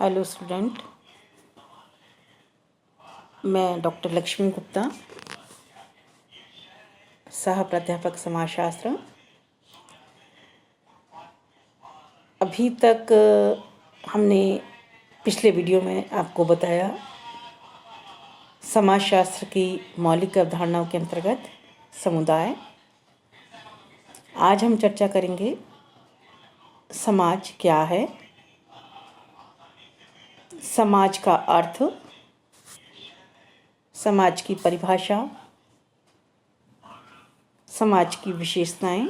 Hello student, मैं doctor Lakshmi Gupta, सह प्राध्यापक समाजशास्त्र। अभी तक हमने पिछले वीडियो में आपको बताया समाजशास्त्र की मौलिक अवधारणाओं के अंतर्गत समुदाय। आज हम चर्चा करेंगे समाज क्या है, समाज का अर्थ, समाज की परिभाषा, समाज की विशेषताएं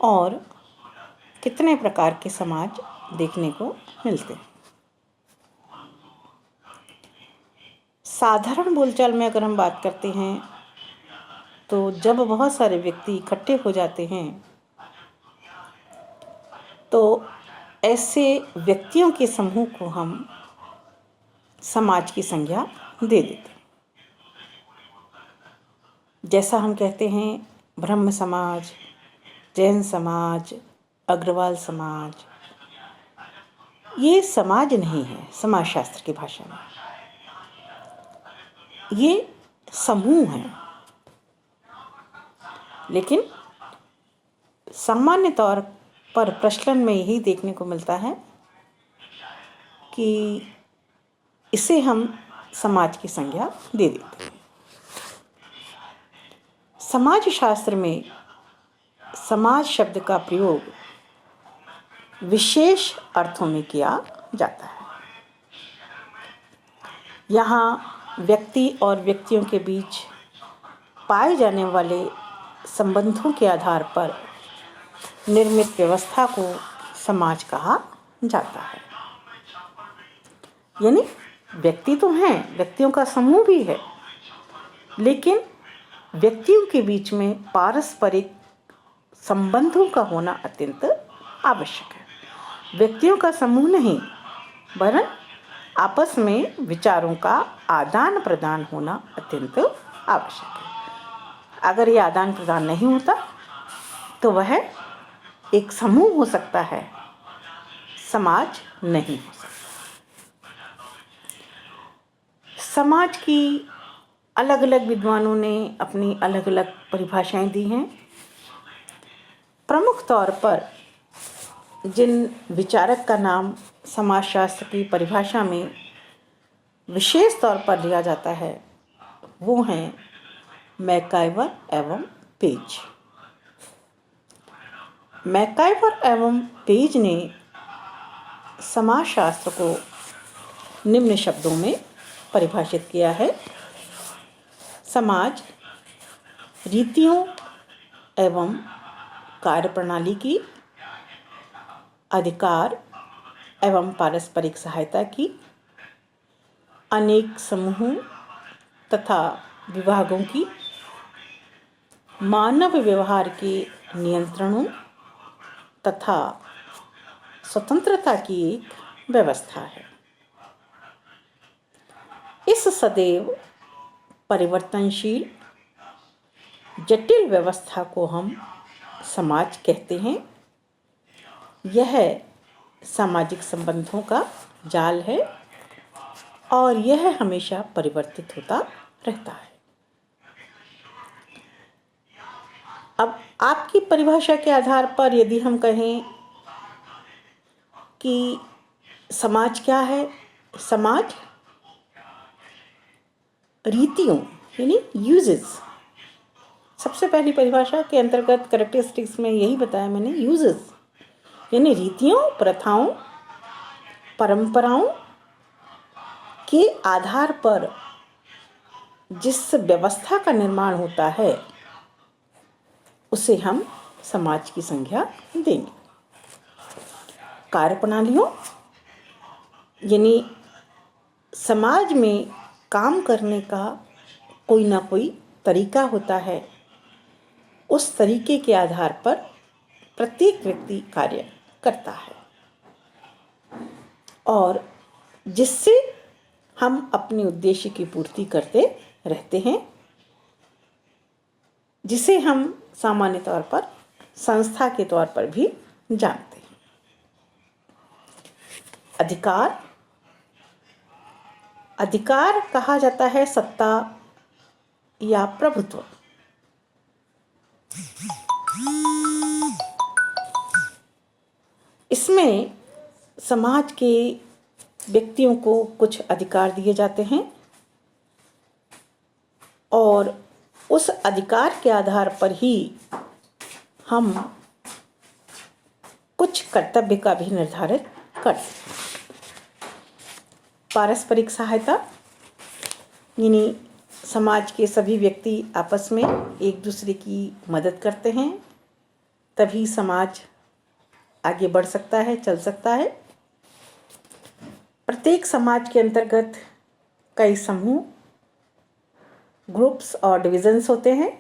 और कितने प्रकार के समाज देखने को मिलते हैं। साधारण बोलचाल में अगर हम बात करते हैं तो जब बहुत सारे व्यक्ति इकट्ठे हो जाते हैं तो ऐसे व्यक्तियों के समूह को हम समाज की संज्ञा दे देते हैं। जैसा हम कहते हैं ब्रह्म समाज, जैन समाज, अग्रवाल समाज, ये समाज नहीं है समाजशास्त्र की भाषा में, ये समूह है। लेकिन सामान्य तौर पर प्रचलन में यही देखने को मिलता है कि इसे हम समाज की संज्ञा दे देते हैं। समाजशास्त्र में समाज शब्द का प्रयोग विशेष अर्थों में किया जाता है। यहाँ व्यक्ति और व्यक्तियों के बीच पाए जाने वाले संबंधों के आधार पर निर्मित व्यवस्था को समाज कहा जाता है। यानी व्यक्ति तो हैं, व्यक्तियों का समूह भी है, लेकिन व्यक्तियों के बीच में पारस्परिक संबंधों का होना अत्यंत आवश्यक है। व्यक्तियों का समूह नहीं, वरन आपस में विचारों का आदान प्रदान होना अत्यंत आवश्यक है। अगर ये आदान प्रदान नहीं होता तो वह एक समूह हो सकता है, समाज नहीं हो सकता। समाज की अलग अलग विद्वानों ने अपनी अलग अलग परिभाषाएं दी हैं। प्रमुख तौर पर जिन विचारक का नाम समाजशास्त्र की परिभाषा में विशेष तौर पर लिया जाता है वो हैं मैकाइवर एवं पेज। मैकाइवर एवं पेज ने समाजशास्त्र को निम्न शब्दों में परिभाषित किया है: समाज रीतियों एवं कार्यप्रणाली की, अधिकार एवं पारस्परिक सहायता की, अनेक समूहों तथा विभागों की, मानव व्यवहार के नियंत्रणों तथा स्वतंत्रता की एक व्यवस्था है। इस सदैव परिवर्तनशील जटिल व्यवस्था को हम समाज कहते हैं। यह सामाजिक संबंधों का जाल है और यह हमेशा परिवर्तित होता रहता है। अब आपकी परिभाषा के आधार पर यदि हम कहें कि समाज क्या है, समाज रीतियों यानी यूजेस, सबसे पहली परिभाषा के अंतर्गत कैरेक्टरिस्टिक्स में यही बताया मैंने, यूजेस यानी रीतियों, प्रथाओं, परंपराओं के आधार पर जिस व्यवस्था का निर्माण होता है उसे हम समाज की संज्ञा देंगे। कार्यप्रणालियों यानी समाज में काम करने का कोई ना कोई तरीका होता है, उस तरीके के आधार पर प्रत्येक व्यक्ति कार्य करता है और जिससे हम अपने उद्देश्य की पूर्ति करते रहते हैं, जिसे हम सामान्य तौर पर संस्था के तौर पर भी जानते हैं। अधिकार। अधिकार कहा जाता है सत्ता या प्रभुत्व। इसमें समाज के व्यक्तियों को कुछ अधिकार दिए जाते हैं और उस अधिकार के आधार पर ही हम कुछ कर्तव्य का भी निर्धारित करते हैं। पारस्परिक सहायता, यानी समाज के सभी व्यक्ति आपस में एक दूसरे की मदद करते हैं, तभी समाज आगे बढ़ सकता है, चल सकता है। प्रत्येक समाज के अंतर्गत कई समूह, ग्रुप्स और डिविजन्स होते हैं,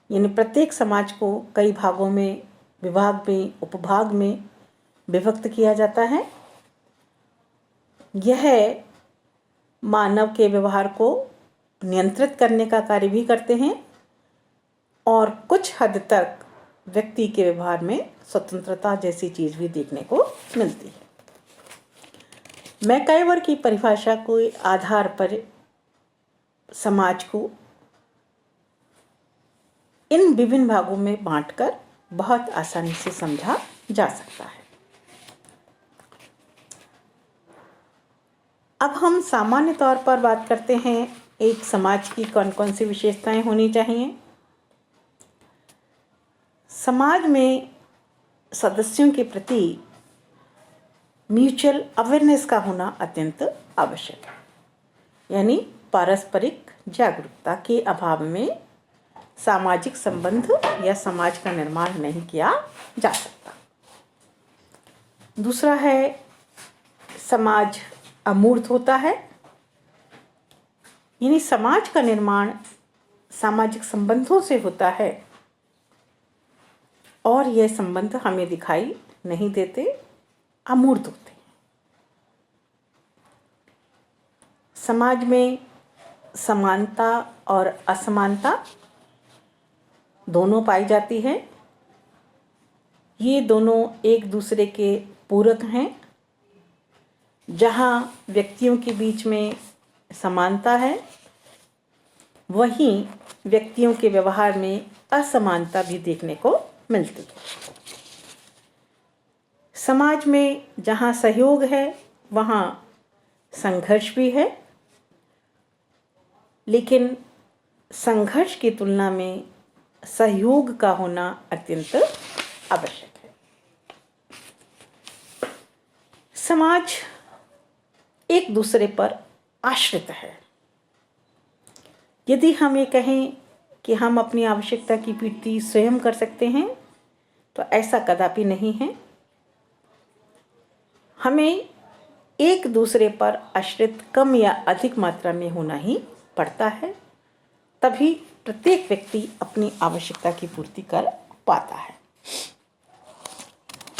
यानी प्रत्येक समाज को कई भागों में, विभाग में, उपभाग में विभक्त किया जाता है। यह मानव के व्यवहार को नियंत्रित करने का कार्य भी करते हैं और कुछ हद तक व्यक्ति के व्यवहार में स्वतंत्रता जैसी चीज़ भी देखने को मिलती है। मैकाइवर की परिभाषा के आधार पर समाज को इन विभिन्न भागों में बांटकर बहुत आसानी से समझा जा सकता है। अब हम सामान्य तौर पर बात करते हैं एक समाज की कौन कौन सी विशेषताएं होनी चाहिए। समाज में सदस्यों के प्रति म्यूचुअल अवेयरनेस का होना अत्यंत आवश्यक है, यानी पारस्परिक जागरूकता के अभाव में सामाजिक संबंध या समाज का निर्माण नहीं किया जा सकता। दूसरा है, समाज अमूर्त होता है, यानी समाज का निर्माण सामाजिक संबंधों से होता है और यह संबंध हमें दिखाई नहीं देते, अमूर्त होते हैं। समाज में समानता और असमानता दोनों पाई जाती है। ये दोनों एक दूसरे के पूरक हैं। जहाँ व्यक्तियों के बीच में समानता है, वहीं व्यक्तियों के व्यवहार में असमानता भी देखने को मिलती है। समाज में जहाँ सहयोग है, वहाँ संघर्ष भी है, लेकिन संघर्ष की तुलना में सहयोग का होना अत्यंत आवश्यक है। समाज एक दूसरे पर आश्रित है। यदि हम ये कहें कि हम अपनी आवश्यकता की पूर्ति स्वयं कर सकते हैं, तो ऐसा कदापि नहीं है। हमें एक दूसरे पर आश्रित कम या अधिक मात्रा में होना ही पड़ता है, तभी प्रत्येक व्यक्ति अपनी आवश्यकता की पूर्ति कर पाता है।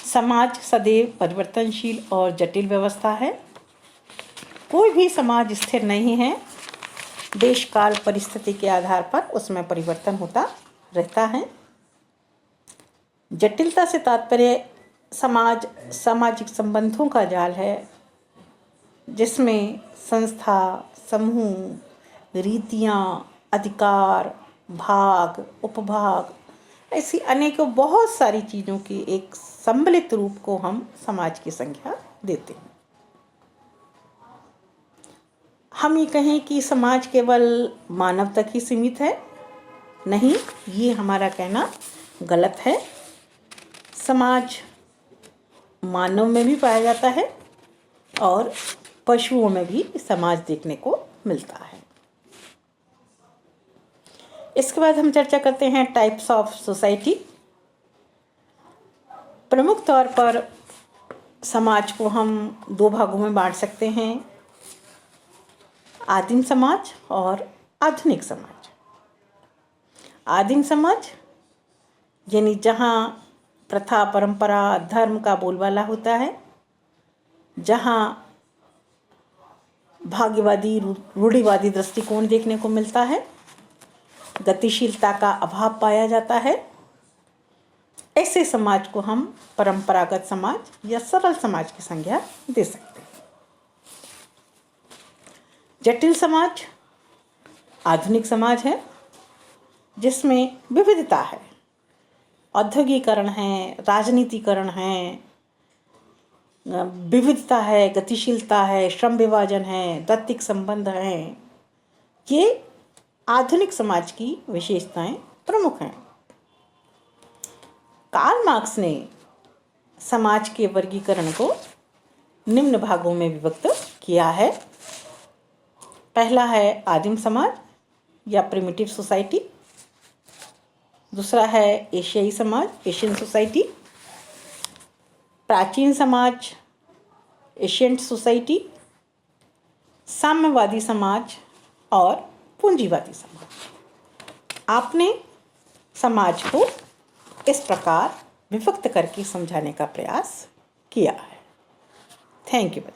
समाज सदैव परिवर्तनशील और जटिल व्यवस्था है। कोई भी समाज स्थिर नहीं है। देश काल परिस्थिति के आधार पर उसमें परिवर्तन होता रहता है। जटिलता से तात्पर्य समाज सामाजिक संबंधों का जाल है, जिसमें संस्था, समूह, रीतियाँ, अधिकार, भाग, उपभाग, ऐसी अनेकों बहुत सारी चीज़ों की एक सम्मिलित रूप को हम समाज की संज्ञा देते हैं। हम ये कहें कि समाज केवल मानव तक ही सीमित है, नहीं, ये हमारा कहना गलत है। समाज मानव में भी पाया जाता है और पशुओं में भी समाज देखने को मिलता है। इसके बाद हम चर्चा करते हैं टाइप्स ऑफ सोसाइटी। प्रमुख तौर पर समाज को हम दो भागों में बांट सकते हैं, आदिम समाज और आधुनिक समाज। आदिम समाज यानी जहाँ प्रथा, परंपरा, धर्म का बोलबाला होता है, जहाँ भाग्यवादी, रूढ़िवादी दृष्टिकोण देखने को मिलता है, गतिशीलता का अभाव पाया जाता है। ऐसे समाज को हम परंपरागत समाज या सरल समाज की संज्ञा दे सकते हैं। जटिल समाज आधुनिक समाज है जिसमें विविधता है, औद्योगिकरण है, राजनीतिकरण है, विविधता है, गतिशीलता है, श्रम विभाजन है, दैत्तिक संबंध हैं। ये आधुनिक समाज की विशेषताएं प्रमुख हैं। कार्ल मार्क्स ने समाज के वर्गीकरण को निम्न भागों में विभक्त किया है। पहला है आदिम समाज या प्रिमिटिव सोसाइटी, दूसरा है एशियाई समाज, एशियन सोसाइटी, प्राचीन समाज, एशियंट सोसाइटी, साम्यवादी समाज और पूंजीवादी समाज। आपने समाज को इस प्रकार विभक्त करके समझाने का प्रयास किया है। Thank you.